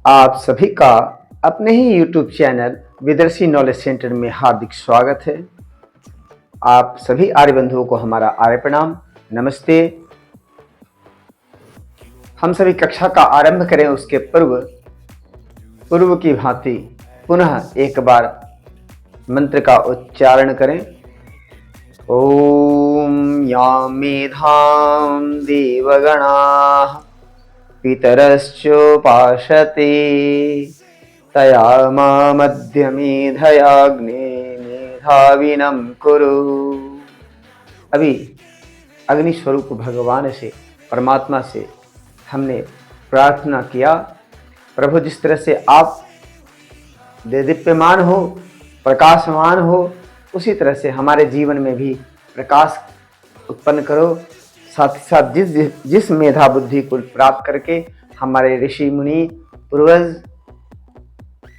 आप सभी का अपने ही YouTube चैनल विदर्शी नॉलेज सेंटर में हार्दिक स्वागत है। आप सभी आर्य बंधुओं को हमारा आर्य प्रणाम, नमस्ते। हम सभी कक्षा का आरंभ करें उसके पूर्व की भांति पुनः एक बार मंत्र का उच्चारण करें। ओम यां मेधां देवगणाः पितरश्चोपासते तया मध्य मेधयाग्ने मेधाविनं कुरु। अभी अग्नि स्वरूप भगवान से, परमात्मा से हमने प्रार्थना किया, प्रभु जिस तरह से आप दीप्यमान हो, प्रकाशमान हो, उसी तरह से हमारे जीवन में भी प्रकाश उत्पन्न करो। साथ ही साथ जिस मेधा बुद्धि को प्राप्त करके हमारे ऋषि मुनि पूर्वज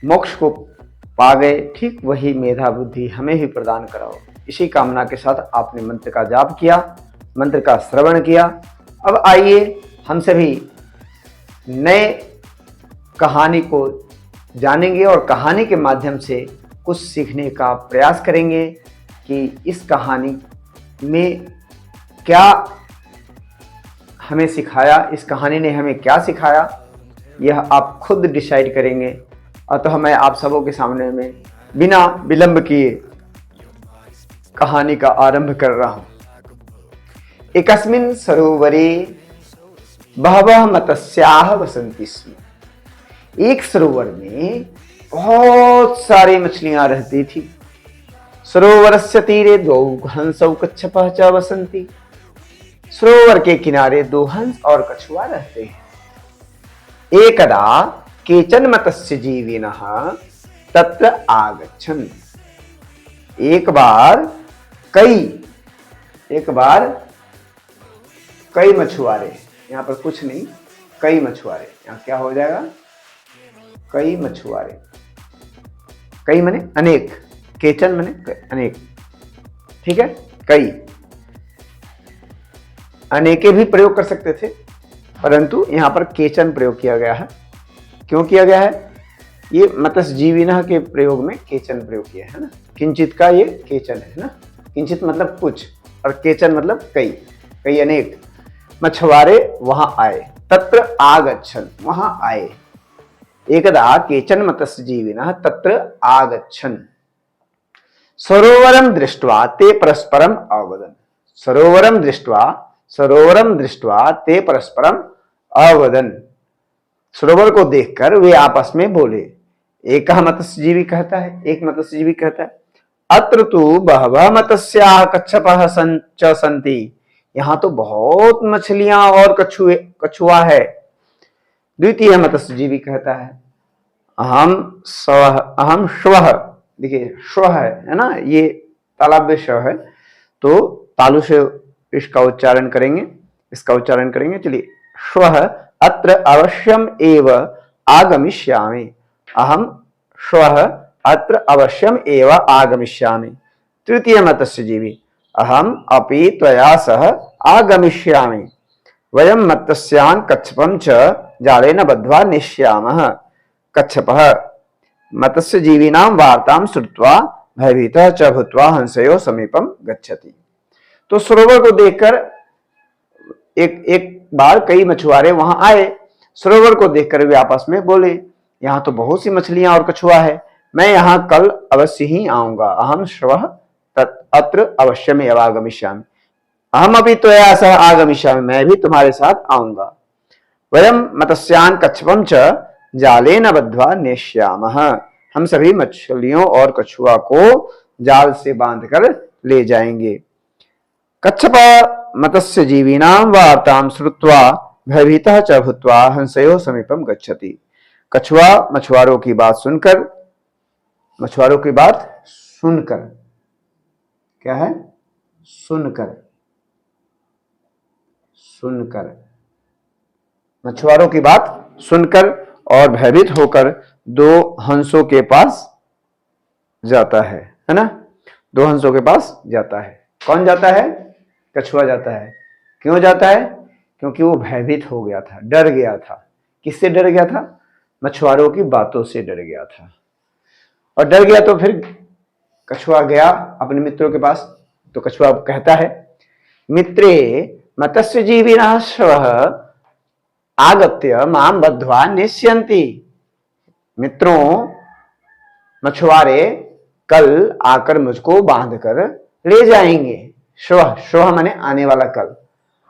मोक्ष को पा गए, ठीक वही मेधा बुद्धि हमें भी प्रदान कराओ। इसी कामना के साथ आपने मंत्र का जाप किया, मंत्र का श्रवण किया। अब आइए हम सभी नए कहानी को जानेंगे और कहानी के माध्यम से कुछ सीखने का प्रयास करेंगे कि इस कहानी में क्या हमें सिखाया, इस कहानी ने हमें क्या सिखाया, यह आप खुद डिसाइड करेंगे। अतः मैं आप सबों के सामने में बिना विलंब किए कहानी का आरंभ कर रहा हूं। एकस्मिन् सरोवरे बहवः मत्स्याः वसन्ति स्म। एक सरोवर में बहुत सारी मछलियां रहती थी। सरोवरस्य तीरे द्वौ हंसौ कच्छपः च वसन्ति। सरोवर के किनारे दो हंस और कछुआ रहते हैं। एकदा केचन मत्स्य जीविनः तत्र आगच्छन्। एक बार कई मछुआरे, यहाँ पर कुछ नहीं, कई मछुआरे, यहाँ क्या हो जाएगा, कई मछुआरे, कई मने अनेक, केचन मने अनेक, ठीक है। कई, अनेके भी प्रयोग कर सकते थे, परंतु यहां पर केचन प्रयोग किया गया है। क्यों किया गया है? ये मत्स्य जीविनः के प्रयोग में केचन प्रयोग किया है ना। किंचित का ये केचन है ना। किंचित मतलब कुछ और केचन मतलब कई, कई अनेक मछुआरे वहां आए। तत्र आगच्छन्, वहां आए। एकदा केचन मत्स्य जीविनः तत्र आगच्छन्। सरोवरं दृष्ट्वा ते परस्परम अवदन्। सरोवरम दृष्ट्वा ते परस्परम अवदन्। सरोवर को देखकर वे आपस में बोले। एक मत्स्यजीवी कहता है, एक मत्स्यजीवी कहता है, अत्र तु बहवः मत्स्याः कच्छपः च सन्ति। यहाँ तो बहुत मछलियां और कछुआ है। द्वितीय मत्स्यजीवी कहता है, अहम श्वः। देखिए श्वः है ना, ये तालव्य श्व है, तो तालु से इसका उच्चारण करेंगे। चलिए, श्वः अत्र अवश्यम एव आगमिष्यामि। अहम श्वः अत्र अवश्यम एव आगमिष्यामि। तृतीय मत्स्यजीवी, अहम अपि त्वया सह आगमिष्यामि। वयं मत्स्यान् कच्छपं च जालेन बद्ध्वा नेष्यामः। कच्छपः मत्स्यजीविनां वार्तां श्रुत्वा भयभीतः च भूत्वा हंसयोः समीपं गच्छति। तो सरोवर को देखकर एक बार कई मछुआरे वहां आए। सरोवर को देखकर वे आपस में बोले, यहाँ तो बहुत सी मछलियां और कछुआ है, मैं यहाँ कल अवश्य ही आऊंगा। अहम श्वः अत्र अवश्यमेव आगमिष्यामि। अहम अपि त्वया सह आगमिष्यामि, मैं भी तुम्हारे साथ आऊंगा। वयं मत्स्यान् कच्छपं च जालेन बद्ध्वा नेष्यामः। हम सभी मछलियों और कछुआ को जाल से बांधकर ले जाएंगे। कच्छप मत्स्य जीविनां वार्तां श्रुत्वा भयभीतः च भूत्वा हंसयोः समीपं गच्छति। कछुआ मछुआरों की बात सुनकर क्या है? सुनकर मछुआरों की बात सुनकर और भयभीत होकर दो हंसों के पास जाता है ना। दो हंसों के पास जाता है। कौन जाता है? कछुआ जाता है। क्यों जाता है? क्योंकि वो भयभीत हो गया था, डर गया था। किससे डर गया था? मछुआरों की बातों से डर गया था। और डर गया तो फिर कछुआ गया अपने मित्रों के पास। तो कछुआ कहता है, मित्रे मत्स्य जीविनः श्वः आगत्य माम बद्ध्वा नेष्यन्ति। मित्रों, मछुआरे कल आकर मुझको बांधकर ले जाएंगे। श्वः, श्वः माने आने वाला कल,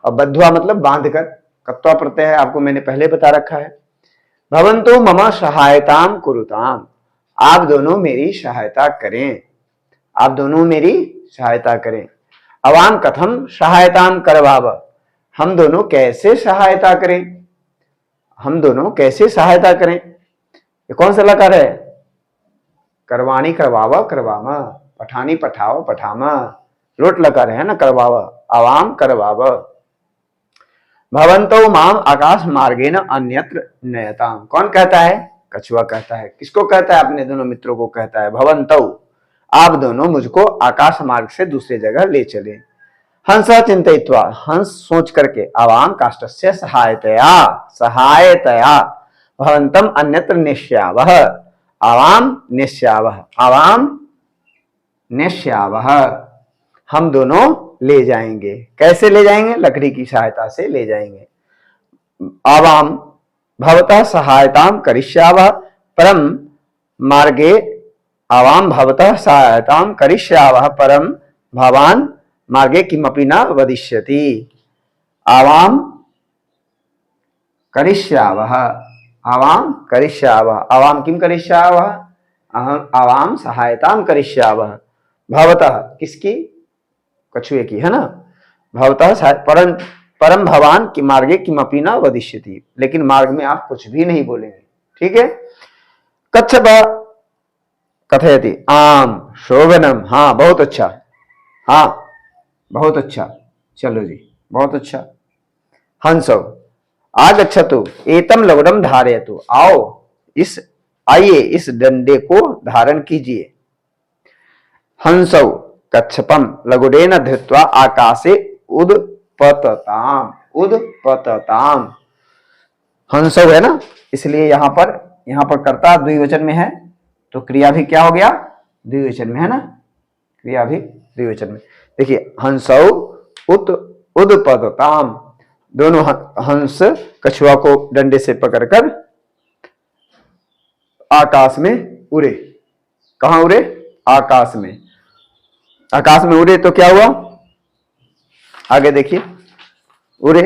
और बद्ध्वा मतलब बांधकर। कत्वा प्रत्यय है, आपको मैंने पहले बता रखा है। भवन्तो मम सहायताम कुरुताम, आप दोनों मेरी सहायता करें, आप दोनों मेरी सहायता करें। अवाम कथम सहायताम करवाव, हम दोनों कैसे सहायता करें, हम दोनों कैसे सहायता करें। ये कौन सा लकार है? करवाणी करवावा करवामा, पठानी पठाओ पठामा, लोट लकार है ना, करवावा, अवाम करवावा। भवंतो माम आकाश मार्गेन अन्यत्र नयताम, कौन कहता है? कछुआ कहता है। किसको कहता है? अपने दोनों मित्रों को कहता है। भवंतो, आप दोनों मुझको आकाश मार्ग से दूसरी जगह ले चले। हंसा चिंतयित्वा, हंस सोच करके, आवाम काष्ठस्य सहायतया, सहायतया भवंतम अन्यत्र नेष्यावः, आवाम नेष्यावः, आवाम नेष्यावः, हम दोनों ले जाएंगे। कैसे ले जाएंगे? लकड़ी की सहायता से ले जाएंगे। आवाम भवतः सहायताम करिष्यावः परम मार्गे, आवाम भवतः सहायताम करिष्यावः परम भवान मार्गे किमपि न वदिष्यति। आवाम करिष्यावः, आवाम करिष्यावः, आवाम किम करिष्यावः, अहम आवाम सहायताम करिष्यावः। भवतः किसकी? कछुए की, है ना। भवतः परम परम भवान की मार्गे किमपि न वदिष्यति, लेकिन मार्ग में आप कुछ भी नहीं बोलेंगे। ठीक है। कच्छप कथयति आम शोभनम, हाँ बहुत अच्छा, हाँ बहुत अच्छा, चलो जी बहुत अच्छा। हंसो आगच्छतु एतम लवडम धारयतु, आओ इस, आइए इस डंडे को धारण कीजिए। हंसौ कच्छपम लघुडेन धृत्वा आकाशे उदपतताम, उदपतताम। हंसौ है ना, इसलिए यहां पर कर्ता द्विवचन में है, तो क्रिया भी क्या हो गया? द्विवचन में है ना, क्रिया भी द्विवचन में। देखिए, हंसौ उत उदपतताम, दोनों हंस कछुआ को डंडे से पकड़कर आकाश में उड़े। कहां उड़े? आकाश में। आकाश में उड़े तो क्या हुआ? आगे देखिए, उड़े,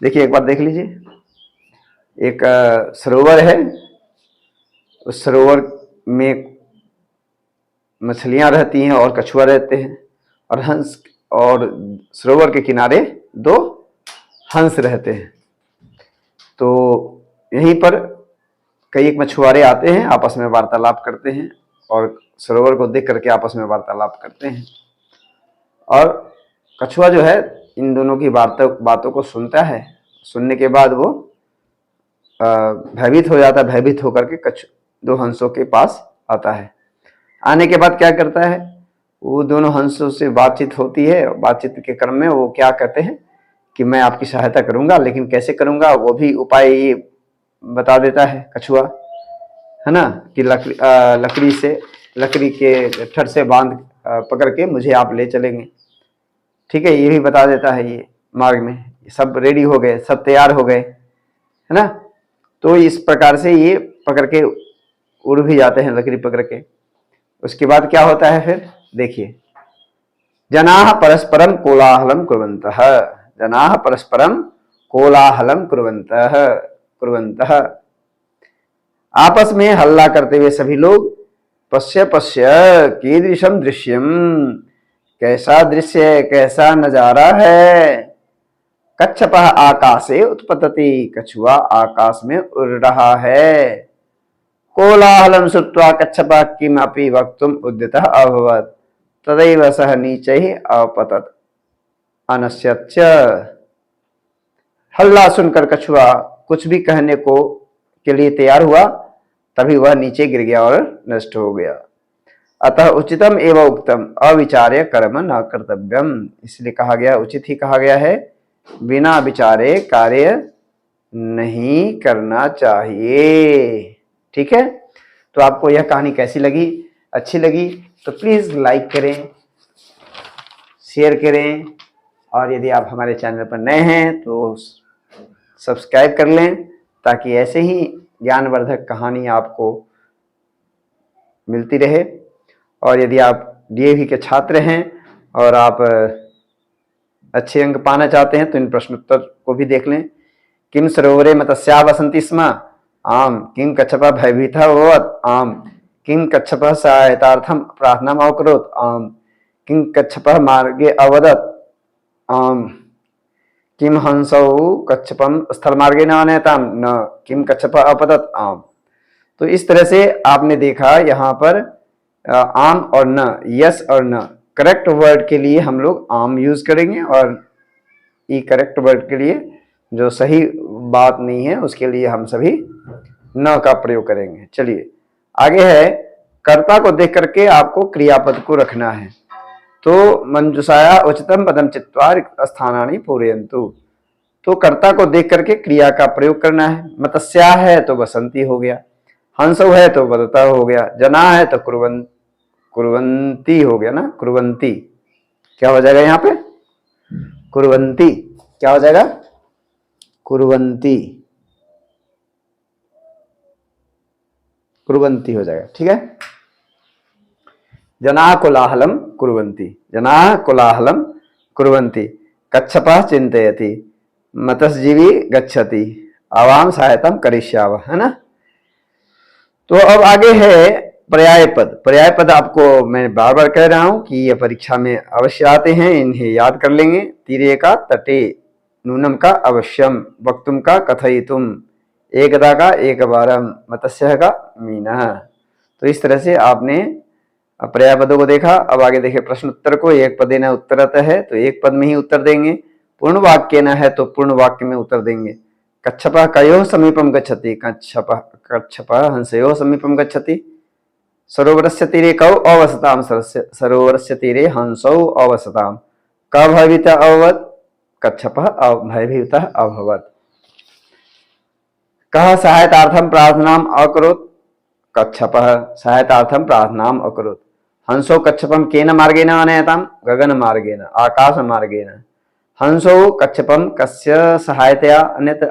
देखिए एक बार देख लीजिए। एक सरोवर है, उस सरोवर में मछलियां रहती हैं और कछुआ रहते हैं, और हंस, और सरोवर के किनारे दो हंस रहते हैं। तो यहीं पर कई एक मछुआरे आते हैं, आपस में वार्तालाप करते हैं, और सरोवर को देख करके आपस में वार्तालाप करते हैं। और कछुआ जो है इन दोनों की बातों को सुनता है। सुनने के बाद वो भयभीत हो जाता है। भयभीत होकर के दो हंसों के पास आता है। आने के बाद क्या करता है? वो दोनों हंसों से बातचीत होती है। बातचीत के क्रम में वो क्या कहते हैं कि मैं आपकी सहायता करूंगा, लेकिन कैसे करूंगा वो भी उपाय ये बता देता है कछुआ, है ना, कि लकड़ी के ठर से बांध पकड़ के मुझे आप ले चलेंगे। ठीक है, ये भी बता देता है। ये मार्ग में सब रेडी हो गए, सब तैयार हो गए, है ना। तो इस प्रकार से ये पकड़ के उड़ भी जाते हैं, लकड़ी पकड़ के। उसके बाद क्या होता है फिर देखिए, जनाः परस्परम कोलाहलम कुर्वन्तः, जनाः परस्परम कोलाहलम कुर्वन्तः, आपस में हल्ला करते हुए सभी लोग। पश्य पश्य कीदृशम दृश्यम, कैसा दृश्य है, कैसा नजारा है। कच्छपः आकाशे उत्पतति, कछुआ आकाश में उड़ रहा है। कोलाहलम श्रुत्वा कच्छपः किमपि वक्तुम उद्यतः अभवत्, तदैव सः नीचैः अपतत् अनश्यच्च। हल्ला सुनकर कछुआ कुछ भी कहने को के लिए तैयार हुआ, तभी वह नीचे गिर गया और नष्ट हो गया। अतः उचितम एवं उक्तम अविचार्य कर्म न कर्तव्यम, इसलिए कहा गया, उचित ही कहा गया है, बिना विचारे कार्य नहीं करना चाहिए। ठीक है, तो आपको यह कहानी कैसी लगी? अच्छी लगी तो प्लीज लाइक करें, शेयर करें, और यदि आप हमारे चैनल पर नए हैं तो सब्सक्राइब कर लें, ताकि ऐसे ही ज्ञानवर्धक कहानी आपको मिलती रहे। और यदि आप डीएवी के छात्र हैं और आप अच्छे अंक पाना चाहते हैं तो इन प्रश्नोत्तर को भी देख लें। किम सरोवरे मत्स्या वसन्ति स्म, आम किम कच्छपः भयभीतः अभवत्, आम किम कच्छपः सहायतार्थं प्रार्थनाम् अकरोत्, आम किम कच्छपः मार्गे अवदत्, आम किम हंसौ कच्छपं स्थलमार्गे न आनयताम, न किम कच्छपः अपतत्, आम। तो इस तरह से आपने देखा यहाँ पर आम और न, यस और न, करेक्ट वर्ड के लिए हम लोग आम यूज करेंगे, और ई करेक्ट वर्ड के लिए, जो सही बात नहीं है, उसके लिए हम सभी न का प्रयोग करेंगे। चलिए आगे है, कर्ता को देख करके आपको क्रियापद को रखना है। तो मंजुषाया उचितम पदम चित्वा स्थानानि पूरयन्तु। तो कर्ता को देख करके क्रिया का प्रयोग करना है। मत्स्या है तो बसंती हो गया, हंसौ है तो वदता हो गया, जना है तो कुर्वन्ती हो गया ना, कुर्वन्ती क्या हो जाएगा यहाँ पे? कुर्वन्ती क्या हो जाएगा? कुर्वन्ती, कुर्वन्ती हो जाएगा। ठीक है, जना कोलाहलम कुर्वन्ति, जना कोलाहलम कुर्वन्ति, कच्छपः चिन्तयति, मत्स्यजीवी गच्छति, आवाम सहायतम करिष्यावः, है ना। तो अब आगे है पर्याय पद। पर्याय पद आपको मैं बार बार कह रहा हूं कि ये परीक्षा में अवश्य आते हैं, इन्हें याद कर लेंगे। तीरे का तटे, नूनम का अवश्यम, वक्तुम का कथयितुम, एकदा का एक बारम, मत्स्य का मीनः। तो इस तरह से आपने पर्याय पदों को देखा। अब आगे देखिए प्रश्न उत्तर को। एक पदेन उत्तरतः है तो एक पद में ही उत्तर देंगे, पूर्ण वाक्य न है तो पूर्ण वाक्य में उत्तर देंगे। कच्छपः कयोः समीपम गच्छति, कच्छपः हंसयोः समीपम गच्छति, सरोवरस्य तीरे कौ अवसताम, सरोवरस्य तीरे हंसौ अवसताम, क भयभीतः अभवत्, कच्छपः भयभीतः अभवत्, कः सहायतार्थं प्रार्थनाम् अकरोत्, कच्छपः सहायतार्थं प्रार्थनाम् अकरोत्, हंसौ कच्छपं केन मार्गेण आनयताम्, गगन मार्गेण, आकाश मार्गेण, हंसौ कच्छपं कस्य सहायतया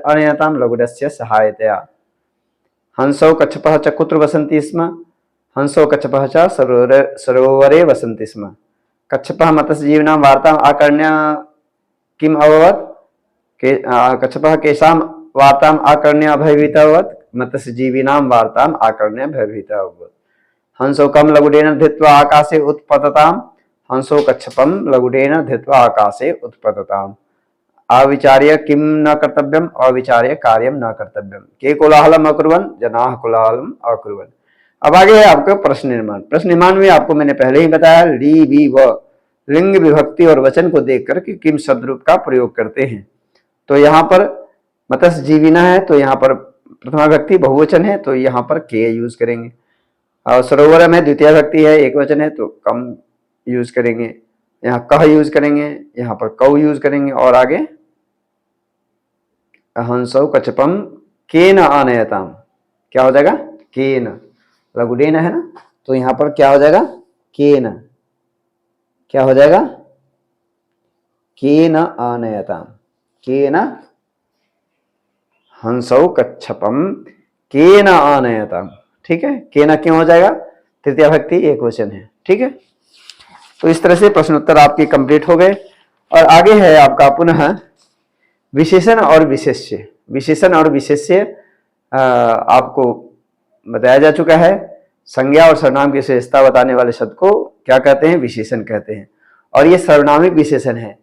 आनयताम्, लघुडस्य सहायतया, हंसौ कच्छपः च कुत्र वसन्ति स्म, हंसौ कच्छपः च सरोवरे वसन्ति स्म, कच्छपः मत्स्यजीविनां वार्ताम् आकर्ण्य किम् अभवत्, कच्छपः केषां वार्ताम् आकर्ण्य भयभीतः अभवत्, मत्स्यजीविनां वार्ताम् आकर्ण्य भयभीतः अभवत्, हंसौ कं लघुडेन धृत्वा आकाशे उत्पतताम्, हंसौ कच्छपं लघुडेन धृत्वा आकाशे उत्पतताम्, अविचार्य किं न कर्तव्यम्, अविचार्य कार्यं न कर्तव्यम्, के कोलाहलम् अकुर्वन्, जनाः कोलाहलम् अकुर्वन्। अब आगे है आपका प्रश्न निर्माण। प्रश्न निर्माण में आपको मैंने पहले ही बताया, ली वी व लिंग विभक्ति और वचन को देखकर कि किम शब्द रूप का प्रयोग करते हैं। तो यहाँ पर मत्स्य जीविना है तो यहाँ पर प्रथमा व्यक्ति बहुवचन है तो यहाँ पर के यूज करेंगे, और सरोवर में द्वितीय व्यक्ति है एक वचन है तो कम यूज करेंगे, यहाँ कह यूज करेंगे, यहाँ पर कौ यूज करेंगे, और आगे हंसौ कच्छपम केन आनयताम, क्या हो जाएगा? केन, लघुडेन है ना, तो यहाँ पर क्या हो जाएगा? केन, क्या हो जाएगा? केन आनयताम, केन हंसौ कच्छपम केन आनयताम। ठीक है, केन क्यों हो जाएगा? तृतीय भक्ति एक वचन है। ठीक है, तो इस तरह से प्रश्नोत्तर आपके कंप्लीट हो गए। और आगे है आपका पुनः विशेषण और विशेष्य। विशेषण और विशेष्य आपको बताया जा चुका है। संज्ञा और सर्वनाम की विशेषता बताने वाले शब्द को क्या कहते हैं? विशेषण कहते हैं। और ये सर्वनामिक विशेषण है।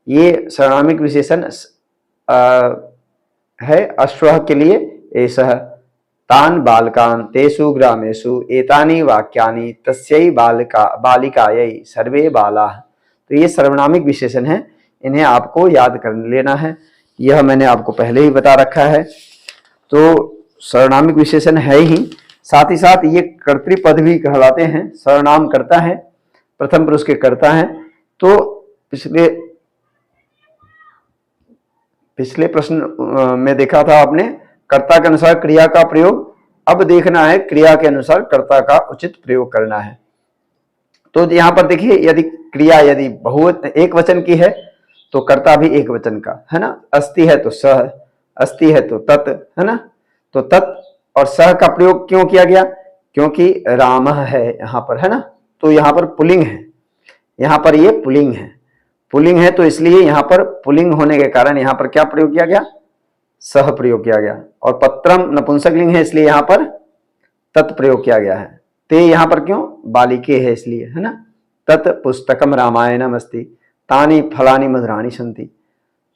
ये सर्वनामिक विशेषण है अश्वः के लिए एषः, तान बालकान तेषु ग्रामेषु एतानि वाक्यानि तस्यै बालिकायै सर्वे बालाः। तो ये सर्वनामिक विशेषण है, इन्हें आपको याद कर लेना है। यह मैंने आपको पहले ही बता रखा है। तो सर्वनामिक विशेषण है ही, साथ ही साथ ये कर्तृपद भी कहलाते हैं। सर्वनाम करता है, प्रथम पुरुष के कर्ता है। तो पिछले पिछले प्रश्न में देखा था आपने, कर्ता के अनुसार क्रिया का प्रयोग। अब देखना है क्रिया के अनुसार कर्ता का उचित प्रयोग करना है। तो यहाँ पर देखिए, यदि क्रिया यदि बहुवचन एक वचन की है तो कर्ता भी एक वचन का है ना। अस्ति है तो सह, अस्ति है तो तत्, है ना। तो तत् और सह का प्रयोग क्यों किया गया? क्योंकि राम है यहाँ पर, है ना। तो यहाँ पर पुल्लिंग है, यहाँ पर ये पुल्लिंग है, पुल्लिंग है, तो इसलिए यहाँ पर पुल्लिंग होने के कारण यहाँ पर क्या प्रयोग किया गया? सह प्रयोग किया गया। और पत्रम नपुंसकलिंग है, इसलिए यहाँ पर तत् प्रयोग किया गया है। ते यहाँ पर क्यों? बालिके है इसलिए, है ना। तत् पुस्तकम रामायणम अस्ति तानि फलानि मधुराणि सन्ति,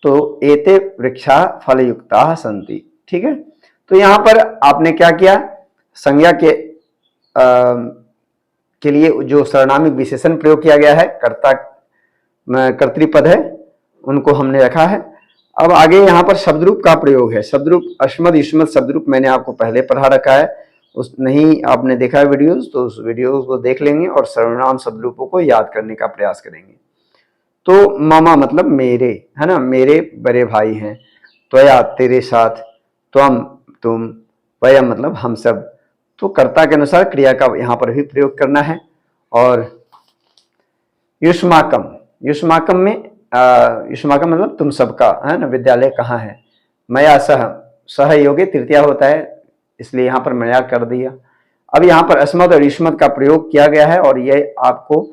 तो एते वृक्षा फलयुक्ता सन्ति। ठीक है, तो यहाँ पर आपने क्या किया? संज्ञा के लिए जो सर्वनामिक विशेषण प्रयोग किया गया है, कर्ता कर्तृपद है, उनको हमने रखा है। अब आगे यहाँ पर शब्दरूप का प्रयोग है। शब्दरूप अश्मद युष्मद शब्दरूप मैंने आपको पहले पढ़ा रखा है, उस नहीं आपने देखा है वीडियोस, तो उस वीडियोस को देख लेंगे और सर्वनाम शब्दरूपों को याद करने का प्रयास करेंगे। तो मामा मतलब मेरे, है ना, मेरे बड़े भाई हैं। त्वया तेरे साथ, त्वम तुम, वयम मतलब हम सब। तो कर्ता के अनुसार क्रिया का यहाँ पर भी प्रयोग करना है। और युष्माकम, युष्माकम में युष्माकम मतलब तुम सबका, है ना। विद्यालय कहाँ है? मया सह, सह योगे तृतीया होता है, इसलिए यहाँ पर मया कर दिया। अब यहाँ पर अस्मद और युष्मद का प्रयोग किया गया है, और यह आपको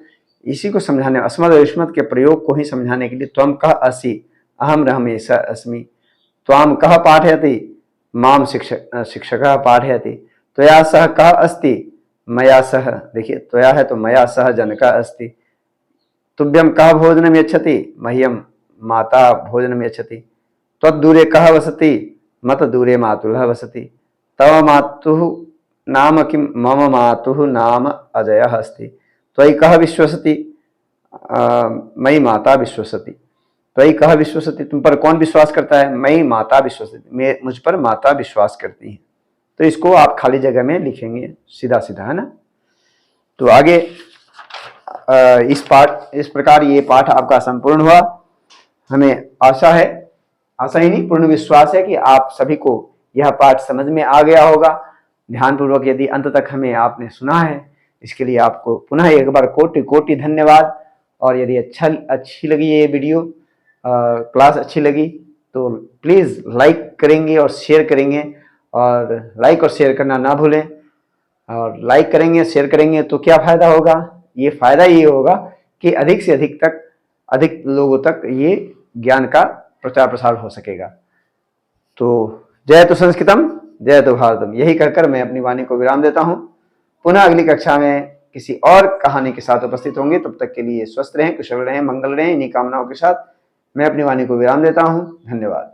इसी को समझाने, अस्मद और युष्मद के प्रयोग को ही समझाने के लिए त्वम कह असि अहम रहमेश अस्मि, त्वाम कह पाठयति माम शिक्षकः पाठयति, त्वया सह कह अस्ति मया सह, देखिए त्वया है तो मया सह जनकः अस्ति, तुभ्यं कः भोजनम यच्छति मह्यम माता भोजनम यच्छति, त्वद्दूरे कः वसति मत दूरे मातुलः वसति, तव मातुः नाम किं मम मातुः नाम अजयः अस्ति, त्वयि कः विश्वसति मयि माता विश्वसति, त्वयि कः विश्वसति, तुम पर कौन विश्वास करता है? मयि माता विश्वसति, मुझ पर माता विश्वास करती है। तो इसको आप खाली जगह में लिखेंगे सीधा सीधा, है ना। तो आगे इस प्रकार ये पाठ आपका संपूर्ण हुआ। हमें आशा है, आशा ही नहीं पूर्ण विश्वास है कि आप सभी को यह पाठ समझ में आ गया होगा। ध्यानपूर्वक यदि अंत तक हमें आपने सुना है, इसके लिए आपको पुनः एक बार कोटि कोटि धन्यवाद। और यदि अच्छी लगी ये वीडियो क्लास अच्छी लगी तो प्लीज़ लाइक करेंगे और शेयर करेंगे, और लाइक और शेयर करना ना भूलें। और लाइक करेंगे शेयर करेंगे तो क्या फ़ायदा होगा? ये फ़ायदा ये होगा कि अधिक से अधिक लोगों तक ये ज्ञान का प्रचार प्रसार हो सकेगा। तो जय तो संस्कृतम, जय तो भारतम, यही कहकर मैं अपनी वाणी को विराम देता हूँ। पुनः अगली कक्षा में किसी और कहानी के साथ उपस्थित होंगे। तब तक के लिए स्वस्थ रहें, कुशल रहें, मंगल रहें। इन्हीं कामनाओं के साथ मैं अपनी वाणी को विराम देता हूँ। धन्यवाद।